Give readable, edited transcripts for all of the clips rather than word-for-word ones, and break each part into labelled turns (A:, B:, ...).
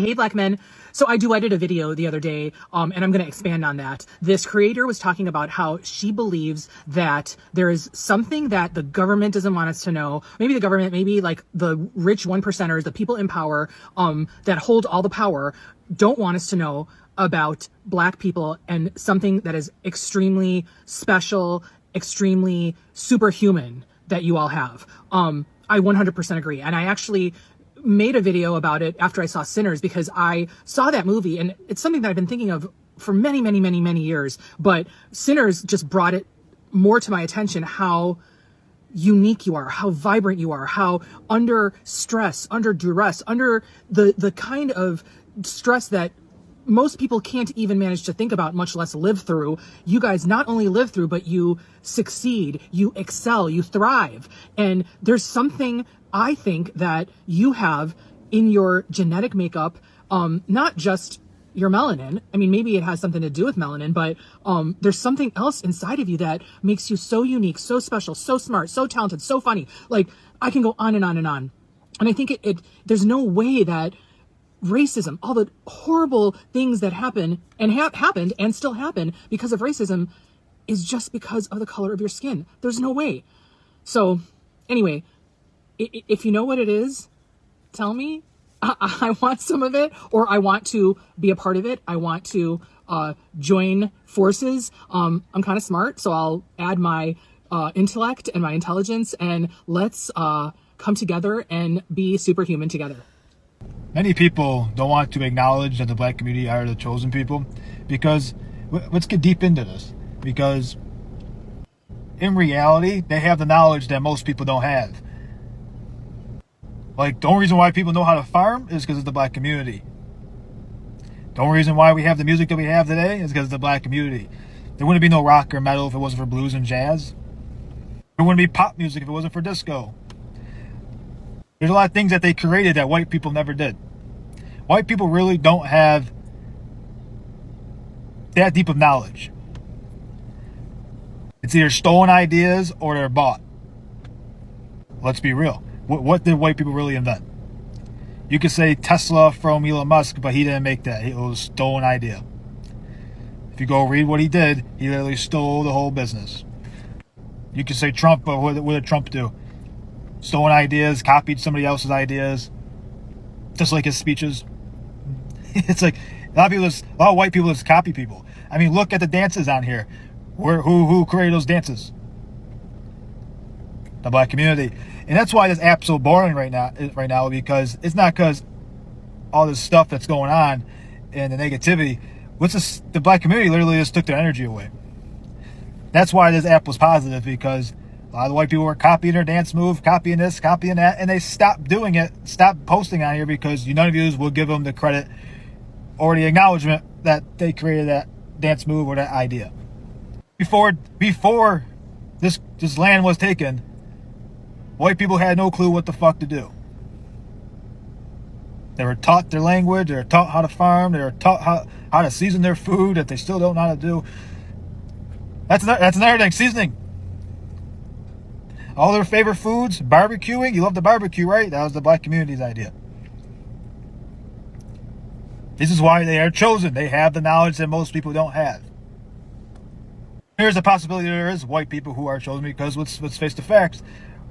A: Hey, black men. So I duetted a video the other day, and I'm going to expand on that. This creator was talking about how she believes that there is something that the government doesn't want us to know. Maybe the government, maybe like the rich 1%ers, the people in power, that hold all the power, don't want us to know about black people and something that is extremely special, extremely superhuman that you all have. I 100% agree. And I actually made a video about it after I saw Sinners, because I saw that movie and it's something that I've been thinking of for many, many, many, many years. But Sinners just brought it more to my attention, how unique you are, how vibrant you are, how under stress, under duress, under the kind of stress that most people can't even manage to think about, much less live through. You guys not only live through, but you succeed, you excel, you thrive. And there's something I think that you have in your genetic makeup, not just your melanin. I mean, maybe it has something to do with melanin, but there's something else inside of you that makes you so unique, so special, so smart, so talented, so funny. Like, I can go on and on and on. And I think there's no way that racism, all the horrible things that happen and happened and still happen because of racism, is just because of the color of your skin. There's no way. So anyway, if you know what it is, tell me. I want some of it, or I want to be a part of it. I want to join forces. I'm kind of smart, so I'll add my intellect and my intelligence, and let's come together and be superhuman together.
B: Many people don't want to acknowledge that the black community are the chosen people, because let's get deep into this, because in reality, they have the knowledge that most people don't have. Like, the only reason why people know how to farm is because of the black community. The only reason why we have the music that we have today is because of the black community. There wouldn't be no rock or metal if it wasn't for blues and jazz. There wouldn't be pop music if it wasn't for disco. There's a lot of things that they created that white people never did. White people really don't have that deep of knowledge. It's either stolen ideas or they're bought. Let's be real. What did white people really invent? You could say Tesla from Elon Musk, but he didn't make that. It was a stolen idea. If you go read what he did, he literally stole the whole business. You could say Trump, but what did Trump do? Stolen ideas, copied somebody else's ideas, just like his speeches. It's like a lot of white people just copy people. I mean, look at the dances on here. Who created those dances? The black community. And that's why this app's so boring right now, because it's not because all this stuff that's going on and the negativity. The black community literally just took their energy away. That's why this app was positive, because a lot of the white people were copying their dance move, copying this, copying that, and they stopped doing it, stopped posting on here, because none of you will give them the credit or the acknowledgement that they created that dance move or that idea. Before this land was taken, white people had no clue what the fuck to do. They were taught their language, they were taught how to farm, they were taught how to season their food that they still don't know how to do. That's another thing, seasoning. All their favorite foods, barbecuing. You love the barbecue, right? That was the black community's idea. This is why they are chosen. They have the knowledge that most people don't have. There's a possibility there is white people who are chosen, because let's face the facts.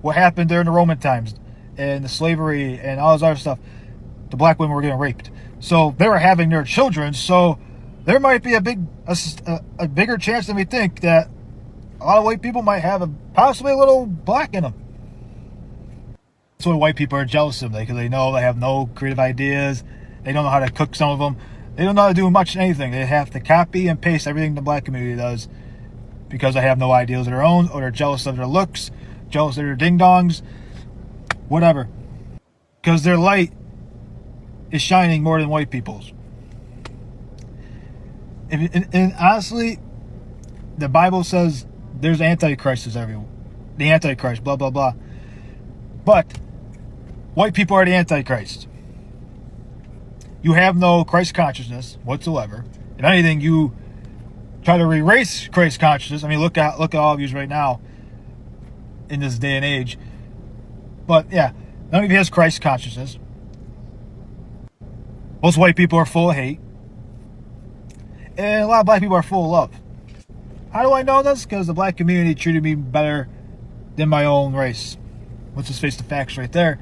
B: What happened during the Roman times and the slavery and all this other stuff, the black women were getting raped. So they were having their children. So there might be a bigger chance than we think that a lot of white people might have possibly a little black in them. That's why white people are jealous of them, because they know they have no creative ideas. They don't know how to cook, some of them. They don't know how to do much anything. They have to copy and paste everything the black community does, because they have no ideas of their own, or they're jealous of their looks, jealous of their ding-dongs, whatever. Because their light is shining more than white people's. And honestly, the Bible says there's antichrists everywhere. The antichrist, blah, blah, blah. But white people are the antichrist. You have no Christ consciousness whatsoever. If anything, you try to erase Christ consciousness. I mean, look at all of you right now in this day and age. But yeah, none of you has Christ consciousness. Most white people are full of hate. And a lot of black people are full of love. How do I know this? Because the black community treated me better than my own race. Let's just face the facts right there.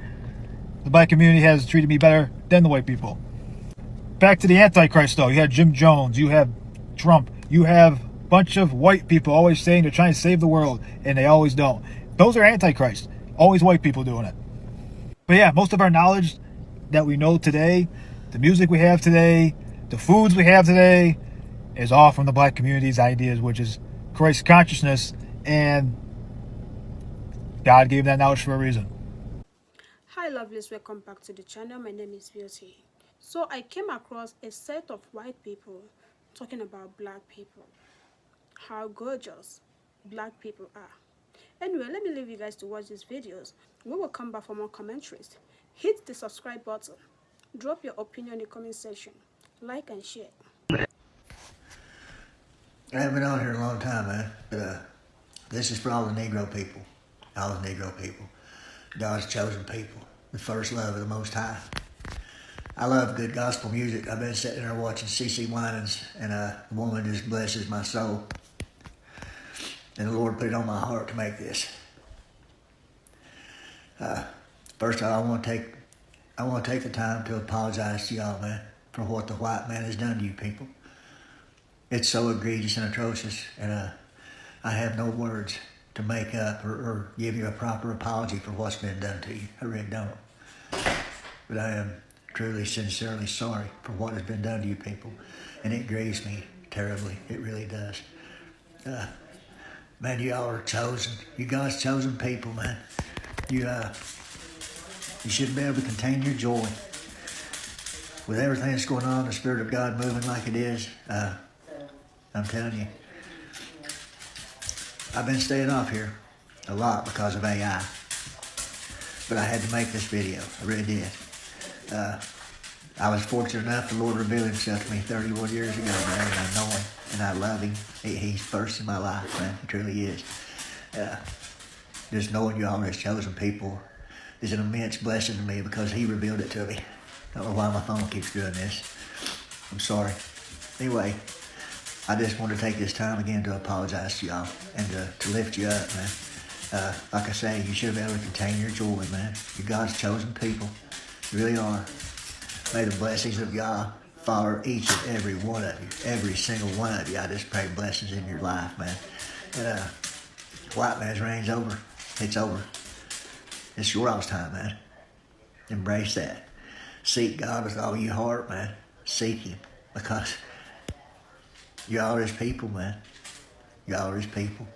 B: The black community has treated me better than the white people. Back to the Antichrist, though. You have Jim Jones. You have Trump. You have a bunch of white people always saying they're trying to save the world, and they always don't. Those are Antichrist. Always white people doing it. But yeah, most of our knowledge that we know today, the music we have today, the foods we have today, is all from the black community's ideas, which is Christ consciousness, and God gave that knowledge for a reason.
C: Hi lovelies, welcome back to the channel. My name is Beauty. So I came across a set of white people talking about black people, how gorgeous black people are. Anyway, let me leave you guys to watch these videos. We will come back for more commentaries. Hit the subscribe button, drop your opinion in the comment section, like and share.
D: I haven't been on here a long time, man, but this is for all the Negro people, God's chosen people, the first love of the Most High. I love good gospel music. I've been sitting there watching CC Winans, and a woman just blesses my soul. And the Lord put it on my heart to make this. First of all, I want to take the time to apologize to y'all, man, for what the white man has done to you people. It's so egregious and atrocious, and I have no words to make up or give you a proper apology for what's been done to you. I really don't. But I am truly, sincerely sorry for what has been done to you people, and it grieves me terribly. It really does. Man, you all are chosen. You God's chosen people, man. You shouldn't be able to contain your joy. With everything that's going on, the Spirit of God moving like it is, I'm telling you, I've been staying off here a lot because of AI, but I had to make this video. I really did. I was fortunate enough, the Lord revealed himself to me 31 years ago, man, and I know him, and I love him. He's first in my life, man. He truly is. Just knowing you all as chosen people is an immense blessing to me because he revealed it to me. I don't know why my phone keeps doing this. I'm sorry. Anyway, I just want to take this time again to apologize to y'all and to lift you up, man. Like I say, you should be able to contain your joy, man. You're God's chosen people. You really are. May the blessings of God follow each and every one of you. Every single one of you. I just pray blessings in your life, man. And white man's reign's over. It's over. It's your all's time, man. Embrace that. Seek God with all your heart, man. Seek him because y'all are his people, man. Y'all are his people.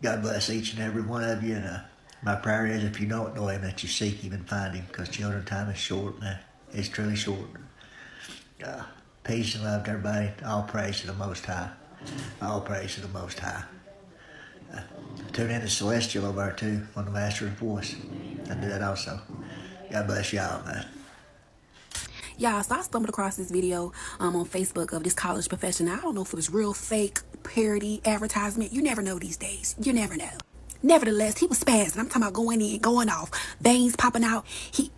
D: God bless each and every one of you. And my prayer is if you don't know him, that you seek him and find him because children, time is short, man. It's truly short. Peace and love to everybody. All praise to the Most High. All praise to the Most High. Tune in to Celestial over there too on the Master's Voice. I do that also. God bless y'all, man.
E: Yeah, so I stumbled across this video on Facebook of this college professor. I don't know if it was real, fake, parody, advertisement. You never know these days. You never know. Nevertheless, he was spazzing. I'm talking about going in, going off. Veins popping out. He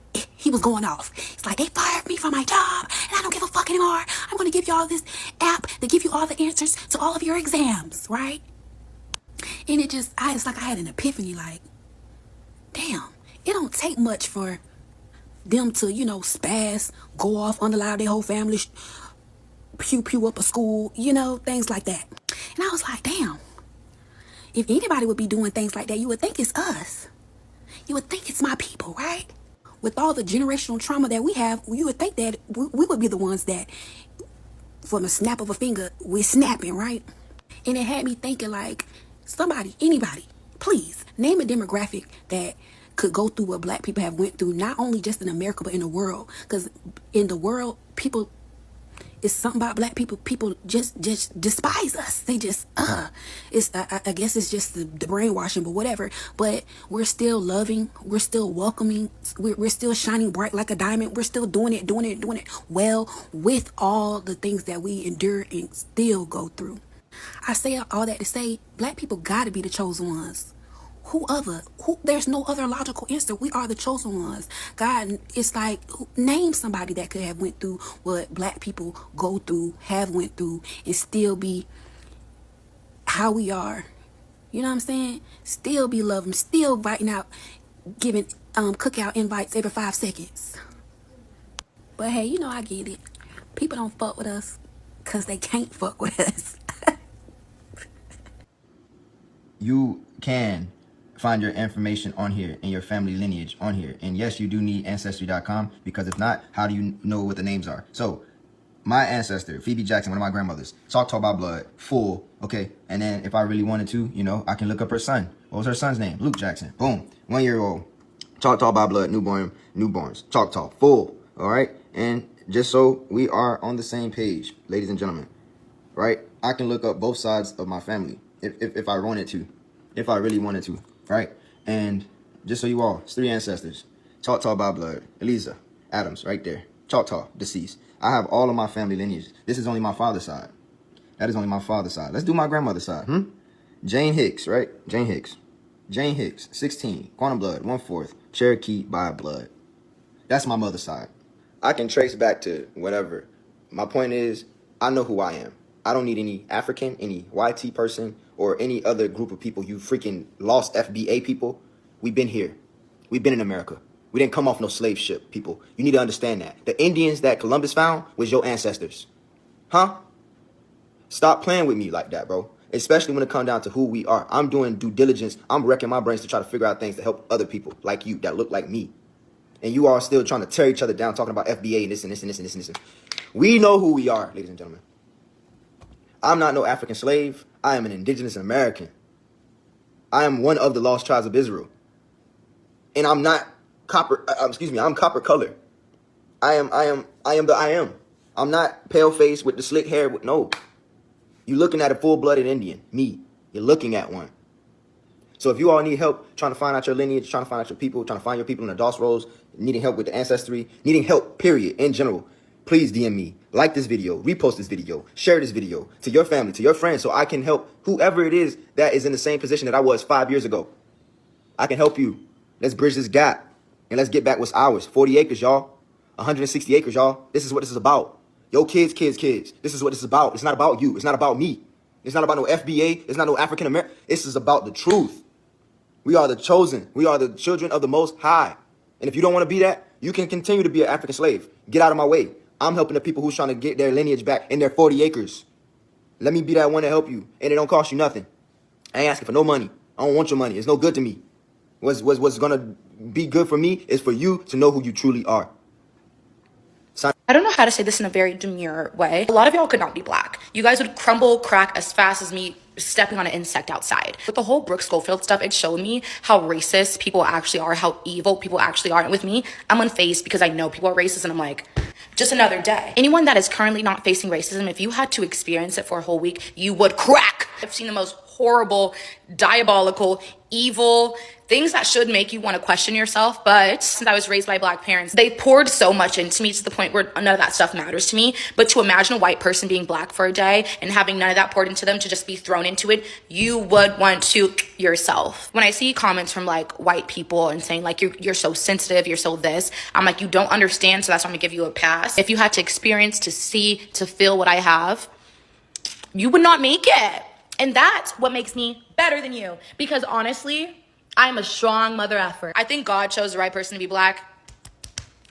E: was going off. It's like, they fired me from my job, and I don't give a fuck anymore. I'm going to give you all this app to give you all the answers to all of your exams, right? And it's like I had an epiphany, like, damn, it don't take much for them to, spaz, go off, underlie their whole family, pew up a school, things like that. And I was like, damn, if anybody would be doing things like that, you would think it's us. You would think it's my people, right? With all the generational trauma that we have, you would think that we would be the ones that, from a snap of a finger, we're snapping, right? And it had me thinking, like, somebody, anybody, please, name a demographic that could go through what black people have went through, not only just in America, but in the world. Because in the world, people, it's something about black people, people just despise us. They just, I guess it's just the brainwashing, but whatever. But we're still loving, we're still welcoming, we're still shining bright like a diamond. We're still doing it well with all the things that we endure and still go through. I say all that to say, black people gotta be the chosen ones. There's no other logical answer. We are the chosen ones. God, it's like, name somebody that could have went through what black people go through, have went through, and still be how we are. You know what I'm saying? Still be loving, still writing out, giving cookout invites every 5 seconds. But hey, you know, I get it. People don't fuck with us because they can't fuck with us.
F: You can find your information on here and your family lineage on here. And yes, you do need Ancestry.com, because if not, how do you know what the names are? So my ancestor, Phoebe Jackson, one of my grandmothers, Choctaw by blood, full, okay? And then if I really wanted to, you know, I can look up her son. What was her son's name? Luke Jackson. Boom. 1 year old. Choctaw by blood, newborns. Choctaw, full, all right? And just so we are on the same page, ladies and gentlemen, right? I can look up both sides of my family if I wanted to, if I really wanted to, right? And just so you all, it's 3 ancestors. Choctaw by blood, Eliza Adams, right there. Choctaw, deceased. I have all of my family lineage. This is only my father's side. That is only my father's side. Let's do my grandmother's side. Jane Hicks, right? Jane Hicks, 16, quantum blood, 1/4, Cherokee by blood. That's my mother's side. I can trace back to whatever. My point is, I know who I am. I don't need any African, any YT person, or any other group of people. You freaking lost FBA people. We've been here. We've been in America. We didn't come off no slave ship, people. You need to understand that. The Indians that Columbus found was your ancestors. Huh? Stop playing with me like that, bro. Especially when it comes down to who we are. I'm doing due diligence. I'm wrecking my brains to try to figure out things to help other people like you that look like me. And you are still trying to tear each other down, talking about FBA and this and this and this and this and this. We know who we are, ladies and gentlemen. I'm not no African slave. I am an indigenous American. I am one of the lost tribes of Israel. And I'm not I'm copper color. I am the I am. I'm not pale face with the slick hair. No. You're looking at a full-blooded Indian. Me. You're looking at one. So if you all need help trying to find out your lineage, trying to find out your people, trying to find your people in the DOS roles, needing help with the ancestry, needing help, period, in general, please DM me. Like this video, repost this video, share this video to your family, to your friends, so I can help whoever it is that is in the same position that I was 5 years ago. I can help you. Let's bridge this gap. And let's get back what's ours. 40 acres, y'all. 160 acres, y'all. This is what this is about. Yo, kids. This is what this is about. It's not about you. It's not about me. It's not about no FBA. It's not no African American. This is about the truth. We are the chosen. We are the children of the Most High. And if you don't want to be that, you can continue to be an African slave. Get out of my way. I'm helping the people who's trying to get their lineage back in their 40 acres. Let me be that one to help you. And it don't cost you nothing. I ain't asking for no money. I don't want your money. It's no good to me. What's going to be good for me is for you to know who you truly are.
G: I don't know how to say this in a very demure way. A lot of y'all could not be black. You guys would crumble, crack as fast as me stepping on an insect outside. With the whole Brooke Schofield stuff, it showed me how racist people actually are, how evil people actually are. And with me, I'm unfazed because I know people are racist and I'm like, just another day. Anyone that is currently not facing racism, if you had to experience it for a whole week, you would crack. I've seen the most horrible, diabolical, evil things that should make you want to question yourself. But since I was raised by black parents, they poured so much into me to the point where none of that stuff matters to me. But to imagine a white person being black for a day and having none of that poured into them to just be thrown into it, you would want to yourself. When I see comments from like white people and saying like, you're so sensitive, you're so this, I'm like, you don't understand, so that's why I'm gonna give you a pass. If you had to experience, to see, to feel what I have, you would not make it. And that's what makes me better than you. Because honestly, I'm a strong mother effer. I think God chose the right person to be black.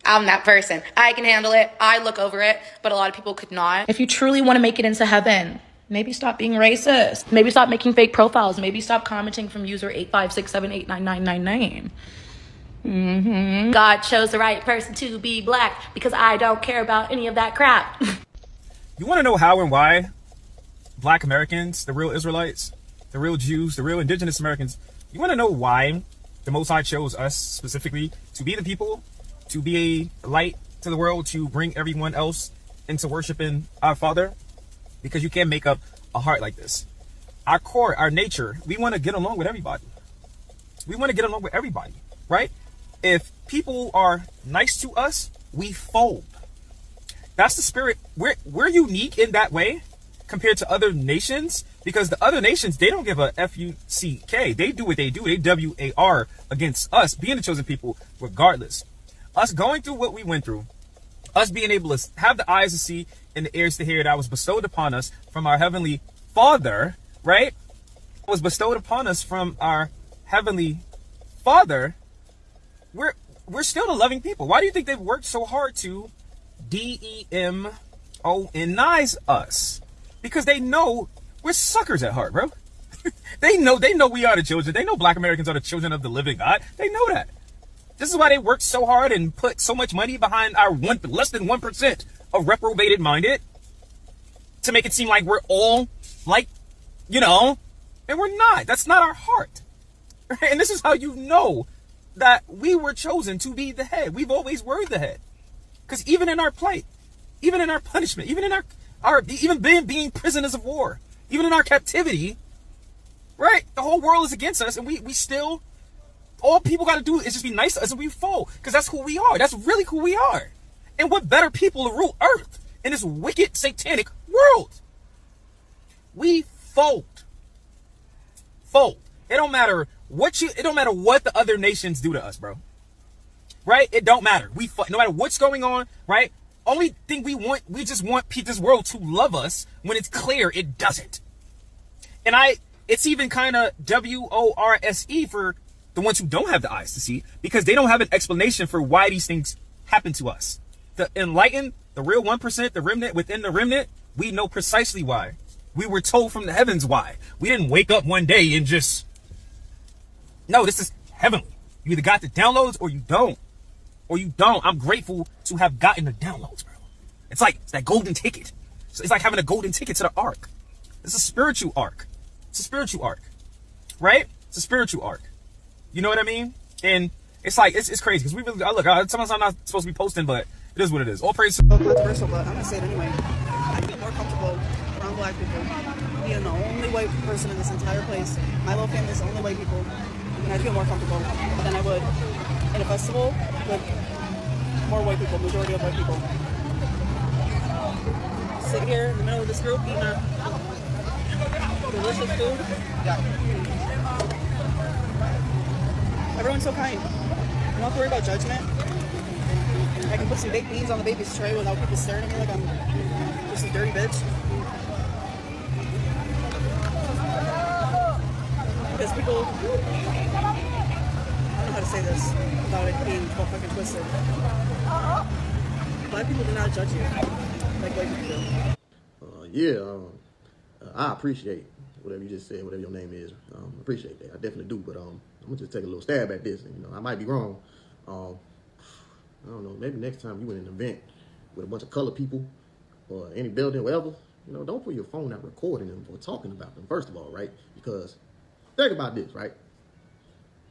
G: I'm that person. I can handle it. I look over it. But a lot of people could not. If you truly want to make it into heaven, maybe stop being racist. Maybe stop making fake profiles. Maybe stop commenting from user 856789999. God chose the right person to be black because I don't care about any of that crap.
H: You want to know how and why Black Americans, the real Israelites, the real Jews, the real indigenous Americans, you want to know why the Most High chose us specifically to be the people, to be a light to the world, to bring everyone else into worshiping our Father? Because you can't make up a heart like this. Our core, our nature, we want to get along with everybody. We want to get along with everybody, right? If people are nice to us, we fold. That's the spirit. We're unique in that way compared to other nations Because the other nations, they don't give a F-U-C-K. They do what they do. They W-A-R against us being the chosen people regardless. Us going through what we went through, us being able to have the eyes to see and the ears to hear that was bestowed upon us from our Heavenly Father, right? Was bestowed upon us from our Heavenly Father. We're still the loving people. Why do you think they've worked so hard to demonize us? Because they know we're suckers at heart, bro. They know we are the children. They know Black Americans are the children of the living God. They know that. This is why they worked so hard and put so much money behind our less than 1% of reprobated minded to make it seem like we're all like, and we're not. That's not our heart. And this is how you know that we were chosen to be the head. We've always were the head. Because even in our plight, even in our punishment, even in our being prisoners of war, even in our captivity, right? The whole world is against us, and we still, all people got to do is just be nice to us and we fold. Because that's who we are. That's really who we are. And what better people to rule earth in this wicked, satanic world? We fold. Fold. It don't matter what the other nations do to us, bro. Right? It don't matter. No matter what's going on, right? Only thing we just want this world to love us when it's clear it doesn't. And it's even kind of WORSE for the ones who don't have the eyes to see, because they don't have an explanation for why these things happen to us. The enlightened, the real 1%, the remnant within the remnant, we know precisely why. We were told from the heavens why. We didn't wake up one day and just, no, this is heavenly. You either got the downloads or you don't. Or you don't. I'm grateful to have gotten the downloads, bro. It's that golden ticket. It's like having a golden ticket to the ark. It's a spiritual ark. It's a spiritual ark. Right? It's a spiritual ark. You know what I mean? And it's crazy because we really, look, sometimes I'm not supposed to be posting, but it is what it is. All praise.
I: Controversial, but I'm gonna say it anyway. I feel more comfortable around Black people, being the only white person in this entire place. My little family is the only white people, and I feel more comfortable than I would in a festival with more white people, majority of white people. Sit here in the middle of this group eating our delicious food. Everyone's so kind. You don't have to worry about judgment. I can put some baked beans on the baby's tray without people staring at me like I'm just a dirty bitch. Because people, I don't know how to say this without it being fucking twisted. Black people do not judge you like white people do.
J: I appreciate whatever you just said, whatever your name is. Appreciate that. I definitely do. But I'm gonna just take a little stab at this. And, I might be wrong. I don't know. Maybe next time you in an event with a bunch of colored people or any building, whatever, don't put your phone out recording them or talking about them. First of all, right? Because think about this, right?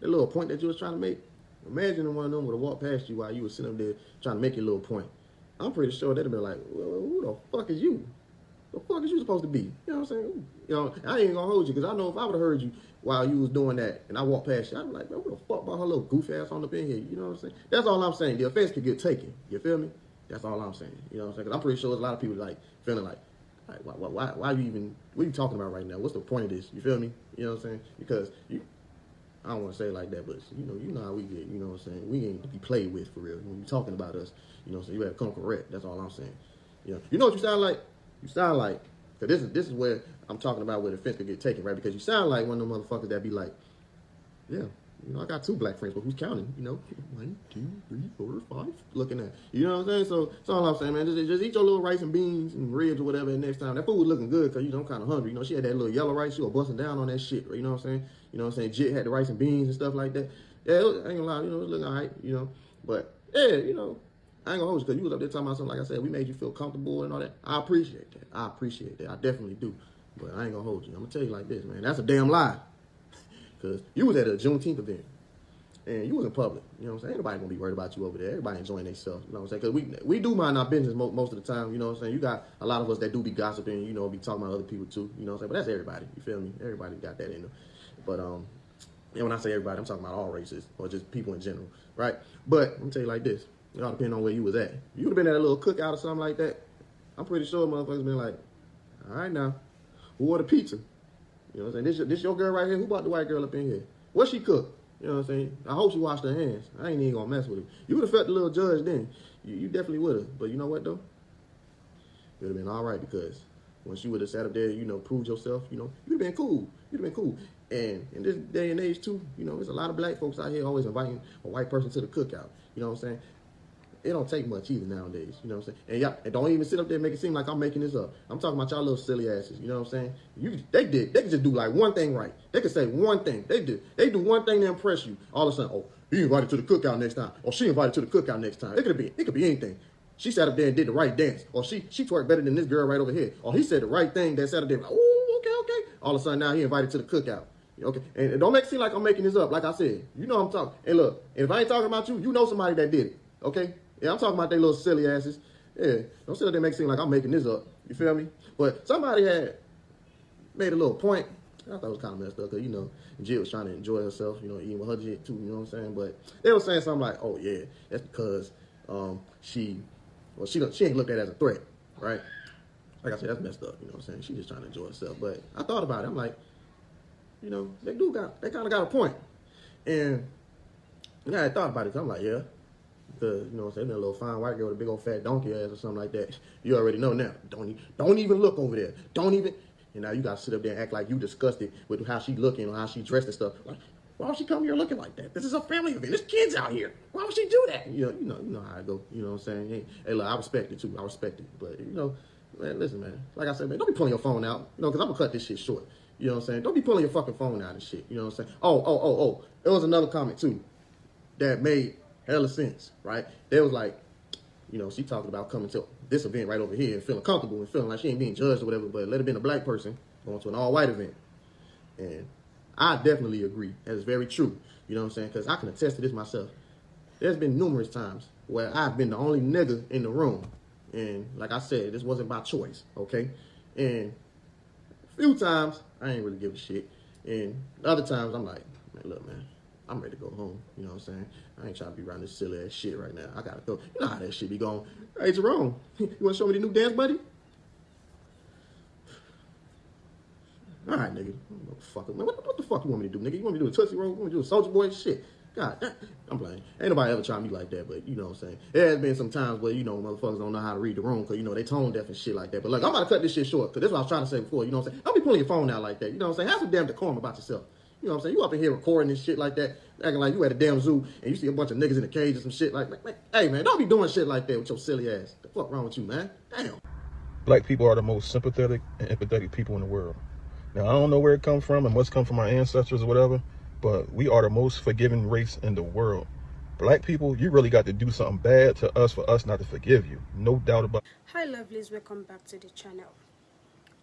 J: That little point that you was trying to make. Imagine one of them would have walked past you while you were sitting up there trying to make your little point. I'm pretty sure they'd have been like, well, who the fuck is you? The fuck is you supposed to be? You know what I'm saying? I ain't gonna hold you, because I know if I would have heard you while you was doing that and I walked past you, I'd be like, man, what the fuck about her little goof ass on up in here? You know what I'm saying? That's all I'm saying. The offense could get taken. You feel me? That's all I'm saying. You know what I'm saying? Because I'm pretty sure there's a lot of people feeling like why you even, what are you talking about right now? What's the point of this? You feel me? You know what I'm saying? Because I don't want to say it like that, but you know how we get, you know what I'm saying? We ain't to be played with for real. When you're talking about us, so you better come correct. That's all I'm saying. You know what you sound like? You sound like, because this is where I'm talking about where the offense could get taken, right? Because you sound like one of them motherfuckers that be like, yeah, I got 2 black friends, but who's counting? 1, 2, 3, 4, 5, looking at, you know what I'm saying? So that's all I'm saying, man. Just eat your little rice and beans and ribs or whatever. And next time that food was looking good, because I'm kind of hungry. She had that little yellow rice. She was busting down on that shit. You know what I'm saying? Jit had the rice and beans and stuff like that. Yeah, I ain't gonna lie. It was looking all right. But yeah, I ain't gonna hold you, because you was up there talking about something, like I said, we made you feel comfortable and all that. I appreciate that. I definitely do. But I ain't gonna hold you. I'm gonna tell you like this, man. That's a damn lie. Because you was at a Juneteenth event. And you was in public. You know what I'm saying? Ain't nobody gonna be worried about you over there. Everybody enjoying themselves. You know what I'm saying? Because we do mind our business most of the time. You know what I'm saying? You got a lot of us that do be gossiping, be talking about other people too. You know what I'm saying? But that's everybody. You feel me? Everybody got that in them. But when I say everybody, I'm talking about all races or just people in general, right? But I'm gonna tell you like this. It all depends on where you was at. You would have been at a little cookout or something like that. I'm pretty sure motherfuckers been like, all right now, who ordered pizza? You know what I'm saying? This your girl right here. Who brought the white girl up in here? What she cook? You know what I'm saying? I hope she washed her hands. I ain't even gonna mess with her. You would have felt the little judge then. You definitely would have. But you know what though? It would have been all right, because once you would have sat up there, you know, proved yourself, you know, you'd have been cool. You'd have been cool. And in this day and age too, you know, there's a lot of black folks out here always inviting a white person to the cookout. You know what I'm saying? It don't take much either nowadays. You know what I'm saying? And y'all, and don't even sit up there and make it seem like I'm making this up. I'm talking about y'all little silly asses. You know what I'm saying? They could just do like one thing right. They could say one thing. They do one thing to impress you. All of a sudden, oh, he invited to the cookout next time, or she invited to the cookout next time. It could be anything. She sat up there and did the right dance, or she twerked better than this girl right over here, or he said the right thing that sat up there. Like, oh, okay. All of a sudden now he invited to the cookout. Okay, and don't make it seem like I'm making this up. Like I said, you know I'm talking. And look, if I ain't talking about you, you know somebody that did it. Okay, yeah, I'm talking about they little silly asses. Yeah, don't sit up there and make it seem like I'm making this up. You feel me? But somebody had made a little point. I thought it was kind of messed up, because, you know, Jill was trying to enjoy herself, you know, eating with her jit too, you know what I'm saying? But they were saying something like, oh yeah, that's because she ain't looked at it as a threat, right? Like I said, that's messed up, you know what I'm saying? She just trying to enjoy herself. But I thought about it. I'm like, you know, they kind of got a point. And yeah, I thought about it, 'cause I'm like, yeah. Because, you know what I'm saying, that little fine white girl with a big old fat donkey ass or something like that. You already know now. Don't even look over there. Don't even. And now you got to sit up there and act like you disgusted with how she looking or how she dressed and stuff. Like, why would she come here looking like that? This is a family event. There's kids out here. Why would she do that? You know how I go. You know what I'm saying? Hey, look, I respect it too. I respect it. But, you know, man, listen, man. Like I said, man, don't be pulling your phone out. You know, because I'm going to cut this shit short. You know what I'm saying? Don't be pulling your fucking phone out and shit. You know what I'm saying? Oh. There was another comment too that made hella sense, right? They was like, you know, she talking about coming to this event right over here and feeling comfortable and feeling like she ain't being judged or whatever, but let it been a black person going to an all-white event. And I definitely agree. That is very true. You know what I'm saying? Because I can attest to this myself. There's been numerous times where I've been the only nigga in the room. And like I said, this wasn't by choice, okay? And a few times, I ain't really give a shit. And other times, I'm like, man, look, man, I'm ready to go home. You know what I'm saying? I ain't trying to be around this silly ass shit right now. I gotta go. You know how that shit be going. Hey, Jerome, you wanna show me the new dance, buddy? All right, nigga. Motherfucker, man. What the fuck you want me to do, nigga? You want me to do a Tootsie Roll? You want me to do a Soulja Boy? Shit. God, I'm playing. Ain't nobody ever tried me like that, but you know what I'm saying? There has been some times where, you know, motherfuckers don't know how to read the room because, you know, they tone deaf and shit like that. But, like, I'm about to cut this shit short because that's what I was trying to say before. You know what I'm saying? Don't be pulling your phone out like that. You know what I'm saying? Have some damn decorum about yourself. You know what I'm saying? You up in here recording this shit like that, acting like you at a damn zoo and you see a bunch of niggas in the cage or some shit like hey, man, don't be doing shit like that with your silly ass. The fuck wrong with you, man? Damn.
K: Black people are the most sympathetic and empathetic people in the world. Now, I don't know where it comes from and what's come from our ancestors or whatever, but we are the most forgiving race in the world. Black people, you really got to do something bad to us for us not to forgive you. No doubt about it.
C: Hi lovelies, welcome back to the channel.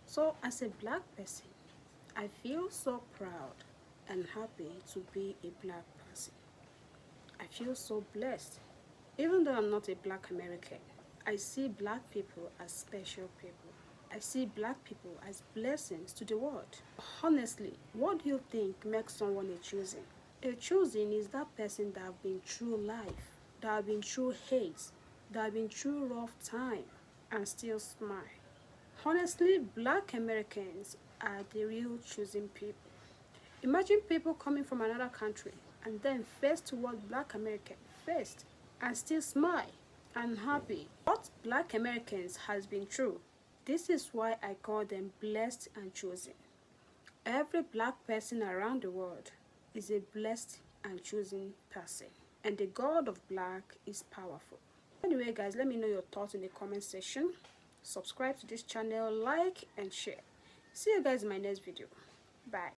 C: So as a black person, I feel so proud and happy to be a black person. I feel so blessed. Even though I'm not a black American, I see black people as special people. I see black people as blessings to the world. Honestly, what do you think makes someone a choosing? A choosing is that person that have been through life, that have been through hate, that have been through rough time, and still smile. Honestly, black Americans are the real choosing people. Imagine people coming from another country and then face towards black American first and still smile and happy. What black Americans has been through. This is why I call them blessed and chosen. Every black person around the world is a blessed and chosen person. And the God of black is powerful. Anyway guys, let me know your thoughts in the comment section. Subscribe to this channel, like and share. See you guys in my next video. Bye.